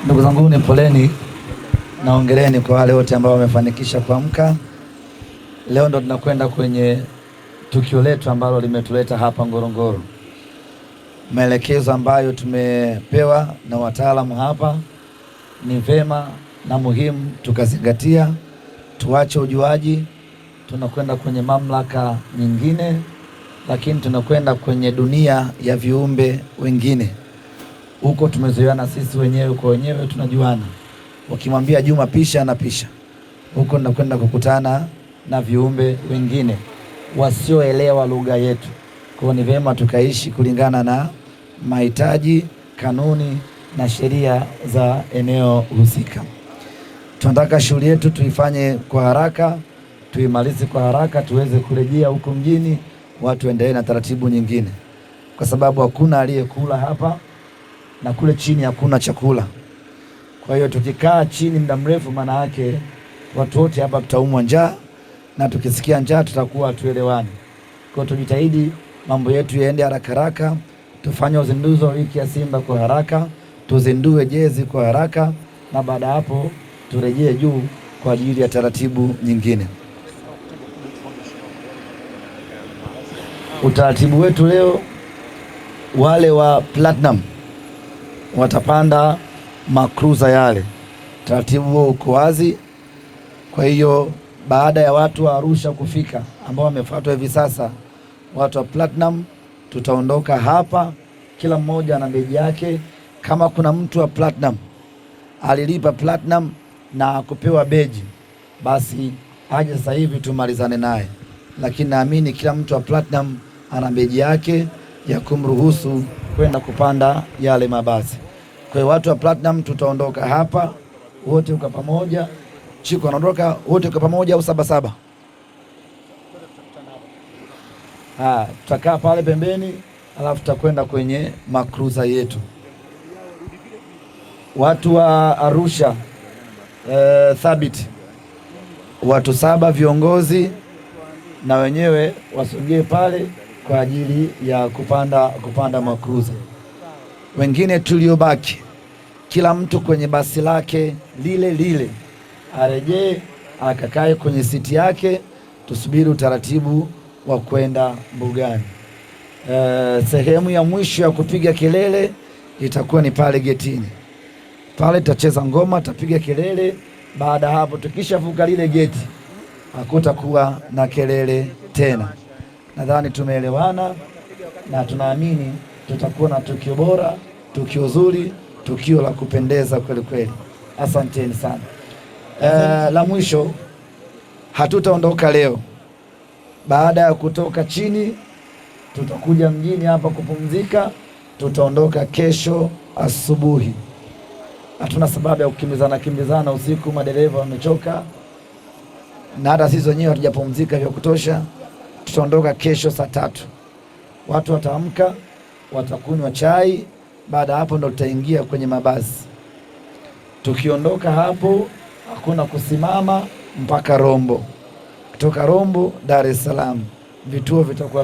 Ndugu zangu, ni poleni na ongereni kwa wale wote ambao wamefanikisha kuamka. Leo ndo tunakwenda kwenye tukio letu ambalo limetuleta hapa Ngorongoro. Maelekezo ambayo tumepewa na wataalamu hapa ni vema na muhimu tukazingatia, tuache ujuaji. Tunakwenda kwenye mamlaka nyingine, lakini tunakwenda kwenye dunia ya viumbe wengine. Huko tumezoeana sisi wenyewe kwa wenyewe, tunajuana. Ukimwambia Juma pisha, anapisha. Huko tunakwenda kukutana na viumbe wengine wasioelewa lugha yetu. Kwa ni vema tukaishi kulingana na mahitaji, kanuni na sheria za eneo husika. Tunataka shughuli yetu tuifanye kwa haraka, tuimalize kwa haraka, tuweze kurejea huko mjini, watu endelee na taratibu nyingine, kwa sababu hakuna aliyekula hapa na kule chini hakuna chakula. Kwa hiyo tukikaa chini muda mrefu, maana yake watu wote hapa tutaumwa njaa, na tukisikia njaa tutakuwa hatuelewani. Kwa hiyo tujitahidi mambo yetu yaende haraka haraka, tufanye uzinduzi wa wiki ya Simba kwa haraka, tuzindue jezi kwa haraka, na baada hapo turejee juu kwa ajili ya taratibu nyingine. Utaratibu wetu leo, wale wa Platinum watapanda makruza yale. Taratibu huo uko wazi. Kwa hiyo baada ya watu wa Arusha kufika ambao wamefuatwa hivi sasa, watu wa Platinum tutaondoka hapa, kila mmoja na beji yake. Kama kuna mtu wa Platinum alilipa Platinum na kupewa beji, basi aje sasa hivi tumalizane naye, lakini naamini kila mtu wa Platinum ana beji yake ya kumruhusu kwenda kupanda yale mabasi. Kwa hiyo watu wa Platinum tutaondoka hapa wote kwa pamoja. Chiko anaondoka wote kwa pamoja au saba? Tutakaa pale pembeni, alafu tutakwenda kwenye makruza yetu. Watu wa Arusha Thabit, watu 7 viongozi na wenyewe wasogee pale kwa ajili ya kupanda makruza. Wengine tuliobaki, kila mtu kwenye basi lake lile lile arejee akakae kwenye siti yake, tusubiri utaratibu wa kwenda mbugani. Sehemu ya mwisho ya kupiga kelele itakuwa ni pale getini. Pale tutacheza ngoma, tutapiga kelele. Baada hapo tukishavuka lile geti hakutakuwa na kelele tena. Nadhani tumeelewana na tunaamini tutakuwa na tukio bora, tukio zuri, tukio la kupendeza kweli kweli. Asanteni sana. La mwisho, hatutaondoka leo. Baada ya kutoka chini tutakuja mjini hapa kupumzika. Tutaondoka kesho asubuhi. Hatuna sababu ya kukimbizana usiku, madereva wamechoka na hata sisi wenyewe hatujapumzika vya kutosha. Tutaondoka kesho saa 3. Watu wataamka, watakunywa chai. Baada hapo ndo tutaingia kwenye mabasi. Tukiondoka hapo hakuna kusimama mpaka Rombo. Kutoka Rombo Dar es Salaam, vituo vitakuwa